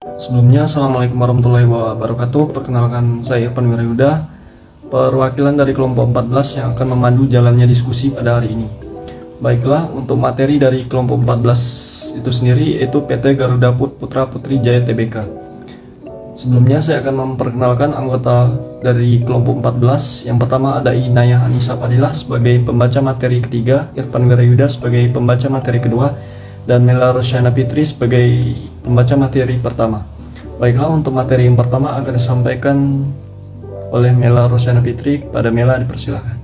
Sebelumnya, Assalamualaikum warahmatullahi wabarakatuh. Perkenalkan, saya Irfan Wirayuda, perwakilan dari kelompok 14 yang akan memandu jalannya diskusi pada hari ini. Baiklah, untuk materi dari kelompok 14 itu sendiri yaitu PT Garuda Food Putra Putri Jaya Tbk. Sebelumnya saya akan memperkenalkan anggota dari kelompok 14. Yang pertama ada Inayah Anissa Fadilah sebagai pembaca materi ketiga, Irfan Wirayuda sebagai pembaca materi kedua, dan Mela Rosyana Fitri sebagai pembaca materi pertama. Baiklah, untuk materi yang pertama akan disampaikan oleh Mela Rosyana Fitri. Pada Mela, dipersilakan.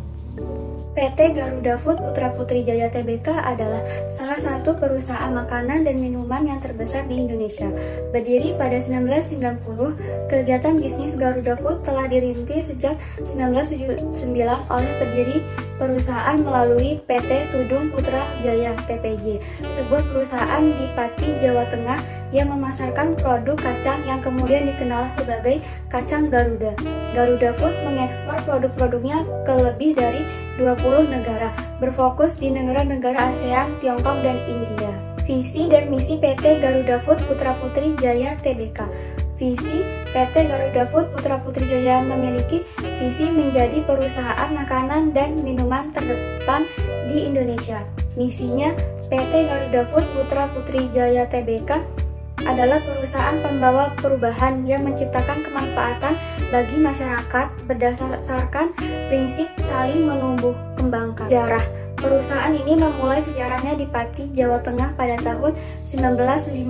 PT Garuda Food Putra Putri Jaya Tbk adalah salah satu perusahaan makanan dan minuman yang terbesar di Indonesia. Berdiri pada 1990, kegiatan bisnis Garuda Food telah dirintis sejak 1979 oleh pendiri perusahaan melalui PT Tudung Putra Jaya (TPJ), sebuah perusahaan di Pati, Jawa Tengah yang memasarkan produk kacang yang kemudian dikenal sebagai kacang Garuda. Garuda Food mengekspor produk-produknya ke lebih dari 20 negara, berfokus di negara-negara ASEAN, Tiongkok, dan India. Visi dan misi PT Garuda Food Putra Putri Jaya Tbk. Visi PT Garuda Food Putra Putri Jaya memiliki visi menjadi perusahaan makanan dan minuman terdepan di Indonesia. Misinya, PT Garuda Food Putra Putri Jaya Tbk adalah perusahaan pembawa perubahan yang menciptakan kemanfaatan bagi masyarakat berdasarkan prinsip saling menumbuh kembangkan. Sejarah perusahaan ini memulai sejarahnya di Pati, Jawa Tengah pada tahun 1958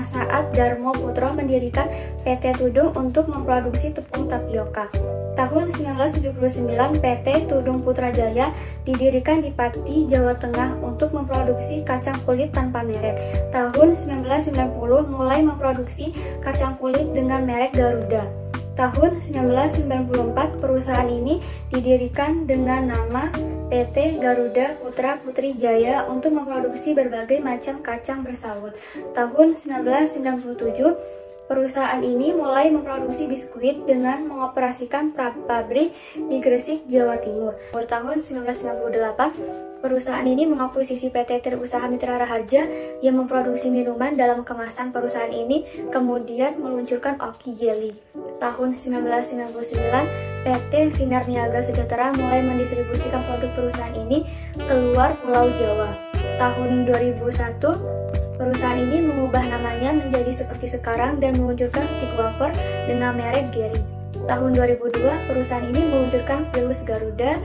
saat Darmo Putro mendirikan PT Tudung untuk memproduksi tepung tapioka. Tahun 1979, PT Tudung Putra Jaya didirikan di Pati, Jawa Tengah untuk memproduksi kacang kulit tanpa merek. Tahun 1990 mulai memproduksi kacang kulit dengan merek Garuda. Tahun 1994, perusahaan ini didirikan dengan nama PT Garuda Putra Putri Jaya untuk memproduksi berbagai macam kacang bersaut. Tahun 1997, perusahaan ini mulai memproduksi biskuit dengan mengoperasikan pabrik di Gresik, Jawa Timur. Tahun 1998, perusahaan ini mengakuisisi PT Terusaha Mitra Raharja yang memproduksi minuman dalam kemasan. Perusahaan ini kemudian meluncurkan Oki Jelly. Tahun 1999, PT Sinar Niaga Sejahtera mulai mendistribusikan produk perusahaan ini keluar Pulau Jawa. Tahun 2001, perusahaan ini mengubah namanya menjadi seperti sekarang dan meluncurkan stick wafer dengan merek Geri. Tahun 2002, perusahaan ini meluncurkan Pilus Garuda.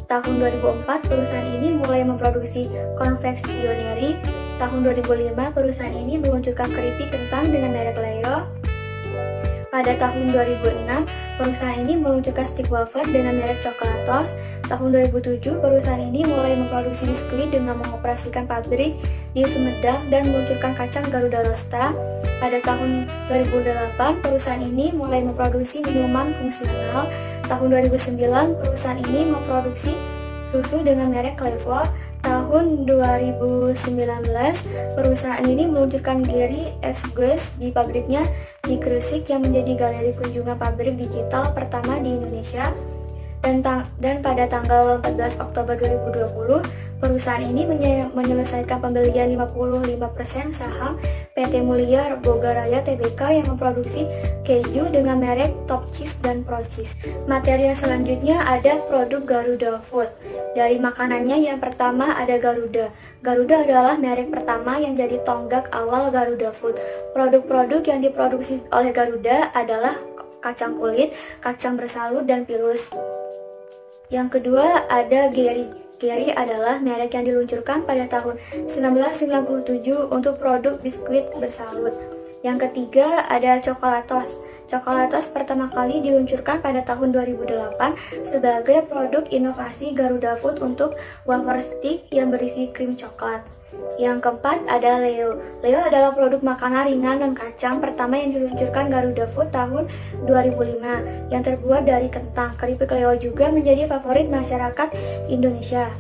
Tahun 2004, perusahaan ini mulai memproduksi konfeksioneri. Tahun 2005, perusahaan ini meluncurkan keripik kentang dengan merek Leo. Pada tahun 2006, perusahaan ini meluncurkan stick wafer dengan merek Coklatos. Tahun 2007, perusahaan ini mulai memproduksi biskuit dengan mengoperasikan pabrik di Sumedang dan meluncurkan kacang Garuda Rosta. Pada tahun 2008, perusahaan ini mulai memproduksi minuman fungsional. Tahun 2009, perusahaan ini memproduksi susu dengan merek Clevo. Tahun 2019, perusahaan ini meluncurkan Geri X Glass di pabriknya di Gresik yang menjadi galeri kunjungan pabrik digital pertama di Indonesia. Dan pada tanggal 14 Oktober 2020, perusahaan ini menyelesaikan pembelian 55% saham PT Mulia Boga Raya Tbk yang memproduksi keju dengan merek Top Cheese dan Pro Cheese. Materi yang selanjutnya ada produk Garuda Food. Dari makanannya yang pertama ada Garuda. Garuda adalah merek pertama yang jadi tonggak awal Garuda Food. Produk-produk yang diproduksi oleh Garuda adalah kacang kulit, kacang bersalut, dan Pilus. Yang kedua ada Geri. Geri adalah merek yang diluncurkan pada tahun 1997 untuk produk biskuit bersalut. Yang ketiga ada Coklatos. Coklatos pertama kali diluncurkan pada tahun 2008 sebagai produk inovasi Garuda Food untuk wafer stick yang berisi krim coklat. Yang keempat ada Leo. Leo adalah produk makanan ringan non kacang pertama yang diluncurkan Garuda Food tahun 2005 yang terbuat dari kentang. Keripik Leo juga menjadi favorit masyarakat Indonesia.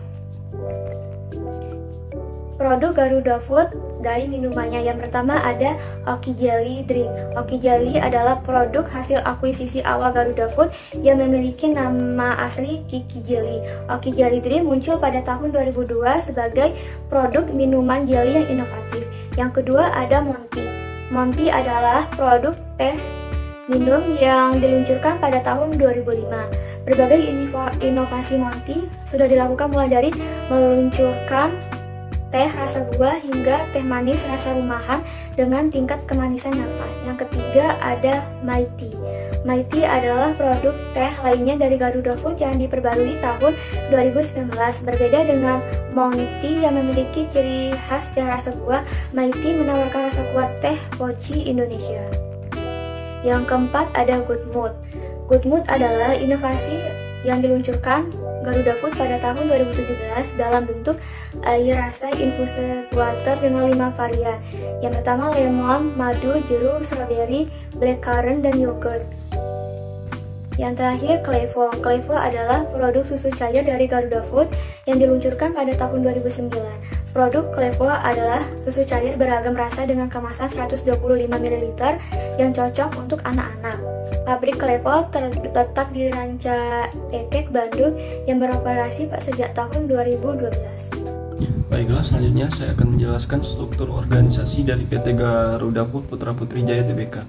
Produk Garuda Food dari minumannya yang pertama ada Oki Jelly Drink. Oki Jelly adalah produk hasil akuisisi awal Garuda Food yang memiliki nama asli Kiki Jelly. Oki Jelly Drink muncul pada tahun 2002 sebagai produk minuman jelly yang inovatif. Yang kedua ada Monty. Monty adalah produk teh minum yang diluncurkan pada tahun 2005. Berbagai inovasi Monty sudah dilakukan mulai dari meluncurkan teh rasa buah hingga teh manis rasa rumahan dengan tingkat kemanisan yang pas. Yang ketiga ada Mighty. Mighty adalah produk teh lainnya dari Garuda Food yang diperbarui tahun 2019. Berbeda dengan Monty yang memiliki ciri khas teh rasa buah, Mighty menawarkan rasa kuat teh poci Indonesia. Yang keempat ada Good Mood. Good Mood adalah inovasi yang diluncurkan Garuda Food pada tahun 2017 dalam bentuk air rasa infused water dengan 5 varian. Yang pertama lemon, madu, jeruk, strawberry, blackcurrant, dan yogurt. Yang terakhir Clevo. Clevo adalah produk susu cair dari Garuda Food yang diluncurkan pada tahun 2009. Produk Clevo adalah susu cair beragam rasa dengan kemasan 125 ml yang cocok untuk anak-anak. Pabrik Clevo terletak di Ranca Ekek, Bandung yang beroperasi sejak tahun 2012. Baiklah, selanjutnya saya akan menjelaskan struktur organisasi dari PT Garuda Food Putra Putri Jaya Tbk.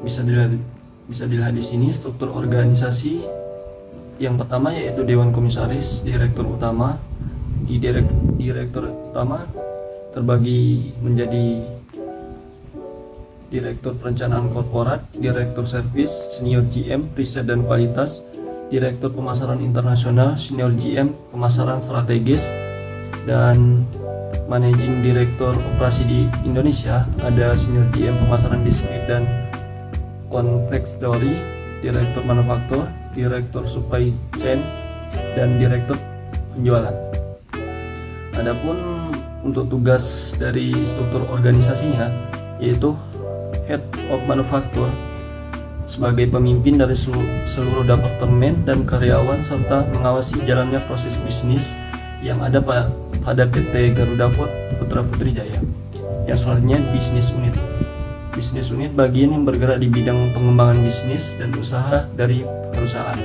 Bisa dilihat di sini struktur organisasi. Yang pertama yaitu Dewan Komisaris, Direktur Utama. Di Direktur Utama terbagi menjadi Direktur Perencanaan Korporat, Direktur Servis, Senior GM, Riset dan Kualitas, Direktur Pemasaran Internasional, Senior GM, Pemasaran Strategis, dan Managing Direktur Operasi di Indonesia ada Senior GM Pemasaran Diskret dan Konveksori, Direktur Manufaktur, Direktur Supply Chain, dan Direktur Penjualan. Adapun untuk tugas dari struktur organisasinya yaitu Head of Manufacture sebagai pemimpin dari seluruh departemen dan karyawan serta mengawasi jalannya proses bisnis yang ada pada PT Garuda Food Putra Putri Jaya. Yang selanjutnya Business Unit. Business Unit bagian yang bergerak di bidang pengembangan bisnis dan usaha dari perusahaan.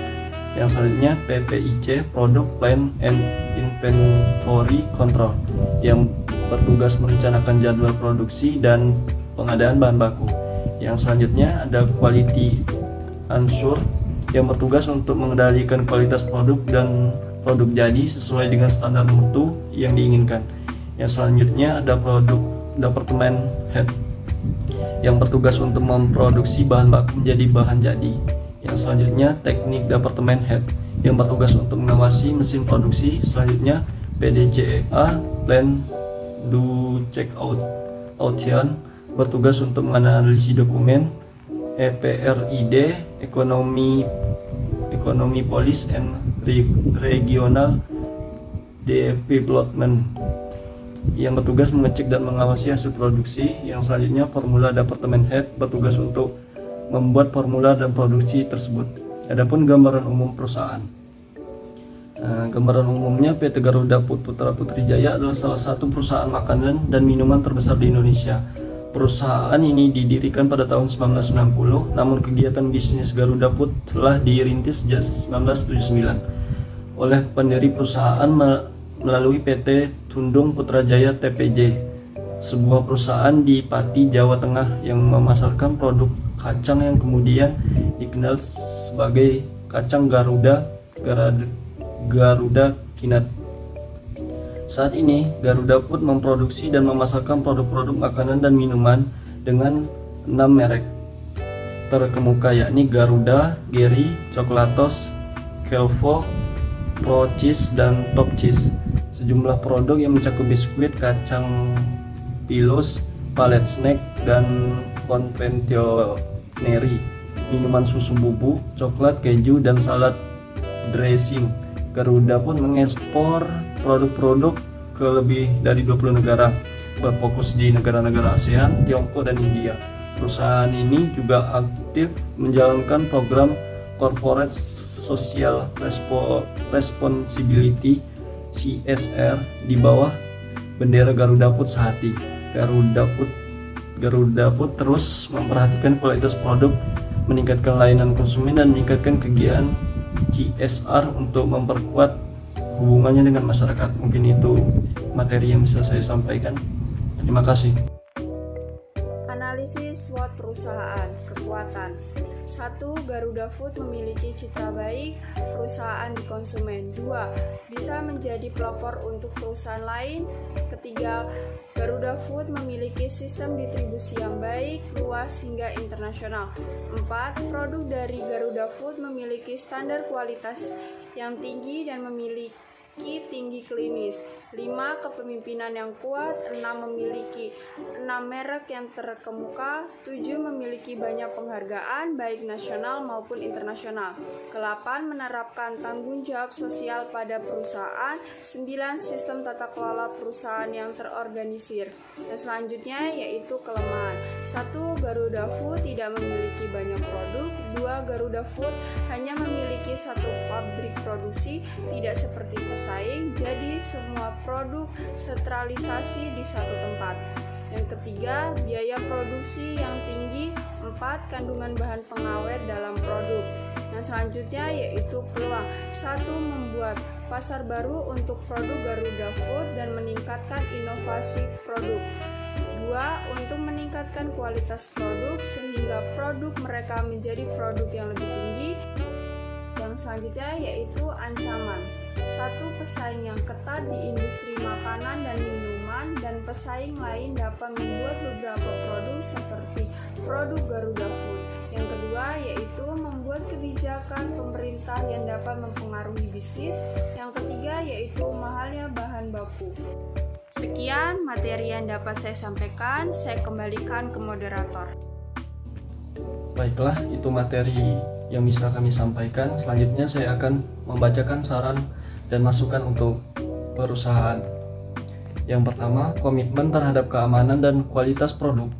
Yang selanjutnya PPIC, Product Plan and Inventory Control, yang bertugas merencanakan jadwal produksi dan pengadaan bahan baku. Yang selanjutnya ada Quality Assure, yang bertugas untuk mengendalikan kualitas produk dan produk jadi sesuai dengan standar mutu yang diinginkan. Yang selanjutnya ada Produk Department Head, yang bertugas untuk memproduksi bahan baku menjadi bahan jadi. Yang selanjutnya Teknik Department Head, yang bertugas untuk mengawasi mesin produksi. Selanjutnya PDCA, Plan Do Check Out, bertugas untuk menganalisis dokumen. EPRID, Ekonomi Police and Regional Development, yang bertugas mengecek dan mengawasi hasil produksi. Yang selanjutnya Formula Department Head, bertugas untuk membuat formula dan produksi tersebut. Adapun gambaran umum perusahaan. Gambaran umumnya PT Garuda Food Putra Putri Jaya adalah salah satu perusahaan makanan dan minuman terbesar di Indonesia. Perusahaan ini didirikan pada tahun 1990, namun kegiatan bisnis Garuda Food telah dirintis sejak 1979 oleh pendiri perusahaan melalui PT Tundung Putra Jaya TPJ, sebuah perusahaan di Pati, Jawa Tengah yang memasarkan produk kacang yang kemudian dikenal sebagai kacang Garuda Kinat. Saat ini Garuda Food memproduksi dan memasarkan produk-produk makanan dan minuman dengan 6 merek terkemuka, yakni Garuda, Geri, Coklatos, Kelvo, Pro Cheese, dan Top Cheese. Sejumlah produk yang mencakup biskuit, kacang pilus, palet snack, dan konvensioneri, minuman susu bubuk, coklat, keju, dan salad dressing. Garuda pun mengekspor produk-produk ke lebih dari 20 negara, berfokus di negara-negara ASEAN, Tiongkok, dan India. Perusahaan ini juga aktif menjalankan program Corporate Social Responsibility (CSR) di bawah bendera Garuda Food sehati. Garuda Food terus memperhatikan kualitas produk, meningkatkan layanan konsumen, dan meningkatkan kegiatan CSR untuk memperkuat hubungannya dengan masyarakat. Mungkin itu materi yang bisa saya sampaikan. Terima kasih. perusahaan. Kekuatan: 1. Garuda Food memiliki citra baik perusahaan di konsumen. 2. Bisa menjadi pelopor untuk perusahaan lain. Ketiga, Garuda Food memiliki sistem distribusi yang baik, luas hingga internasional. 4. Produk dari Garuda Food memiliki standar kualitas yang tinggi dan memiliki tinggi klinis. 5. Kepemimpinan yang kuat. 6. Memiliki 6 merek yang terkemuka. 7. Memiliki banyak penghargaan baik nasional maupun internasional. 8. Menerapkan tanggung jawab sosial pada perusahaan. 9. Sistem tata kelola perusahaan yang terorganisir. Dan selanjutnya yaitu kelemahan. 1. Garuda Food tidak memiliki banyak produk. 2. Garuda Food hanya memiliki satu pabrik produksi, tidak seperti pesaing, jadi semua produk sentralisasi di satu tempat. Yang ketiga, biaya produksi yang tinggi. 4. Kandungan bahan pengawet dalam produk. Yang selanjutnya yaitu peluang. 1. Membuat pasar baru untuk produk Garuda Food dan meningkatkan inovasi produk. 2. Untuk meningkatkan kualitas produk sehingga produk mereka menjadi produk yang lebih tinggi. Yang selanjutnya yaitu ancaman. 1. Pesaing yang ketat di industri makanan dan minuman, dan pesaing lain dapat membuat beberapa produk seperti produk Garuda Food. Yang kedua yaitu membuat kebijakan pemerintah yang dapat mempengaruhi bisnis. Yang ketiga yaitu mahalnya bahan baku. Sekian materi yang dapat saya sampaikan, saya kembalikan ke moderator. Baiklah, itu materi yang bisa kami sampaikan. Selanjutnya saya akan membacakan saran dan masukan untuk perusahaan. Yang pertama, komitmen terhadap keamanan dan kualitas produk.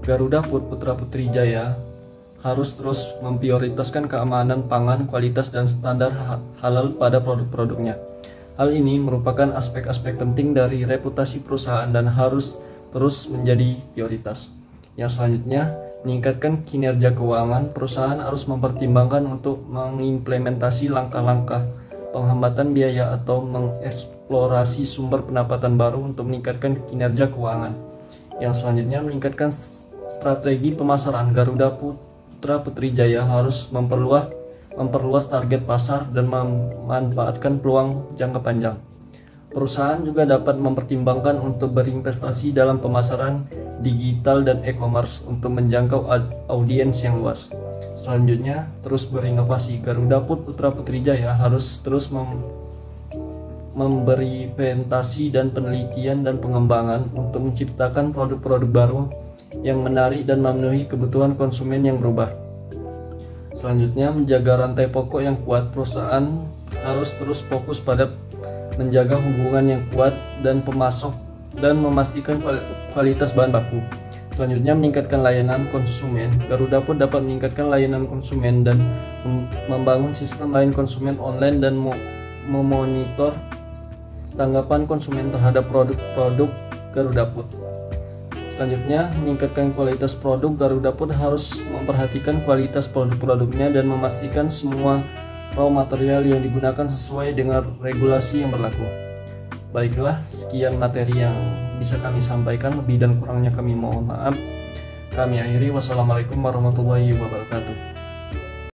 Garuda Food Putra Putri Jaya harus terus memprioritaskan keamanan pangan, kualitas, dan standar halal pada produk-produknya. Hal ini merupakan aspek-aspek penting dari reputasi perusahaan dan harus terus menjadi prioritas. Yang selanjutnya, meningkatkan kinerja keuangan. Perusahaan harus mempertimbangkan untuk mengimplementasi langkah-langkah penghambatan biaya atau mengeksplorasi sumber pendapatan baru untuk meningkatkan kinerja keuangan. Yang selanjutnya, meningkatkan strategi pemasaran. Garuda Putra Putri Jaya harus memperluas target pasar dan memanfaatkan peluang jangka panjang. Perusahaan juga dapat mempertimbangkan untuk berinvestasi dalam pemasaran digital dan e-commerce untuk menjangkau audiens yang luas. Selanjutnya, terus berinovasi. Garuda Food Putra Putri Jaya harus terus memberi presentasi dan penelitian dan pengembangan untuk menciptakan produk-produk baru yang menarik dan memenuhi kebutuhan konsumen yang berubah. Selanjutnya, menjaga rantai pokok yang kuat. Perusahaan harus terus fokus pada menjaga hubungan yang kuat dan pemasok dan memastikan kualitas bahan baku. Selanjutnya, meningkatkan layanan konsumen. Garuda pun dapat meningkatkan layanan konsumen dan membangun sistem layanan konsumen online dan memonitor tanggapan konsumen terhadap produk-produk Garuda Food. Selanjutnya, meningkatkan kualitas produk. Garuda Food harus memperhatikan kualitas produk-produknya dan memastikan semua raw material yang digunakan sesuai dengan regulasi yang berlaku. Baiklah, sekian materi yang bisa kami sampaikan. Lebih dan kurangnya kami mohon maaf. Kami akhiri. Wassalamualaikum warahmatullahi wabarakatuh.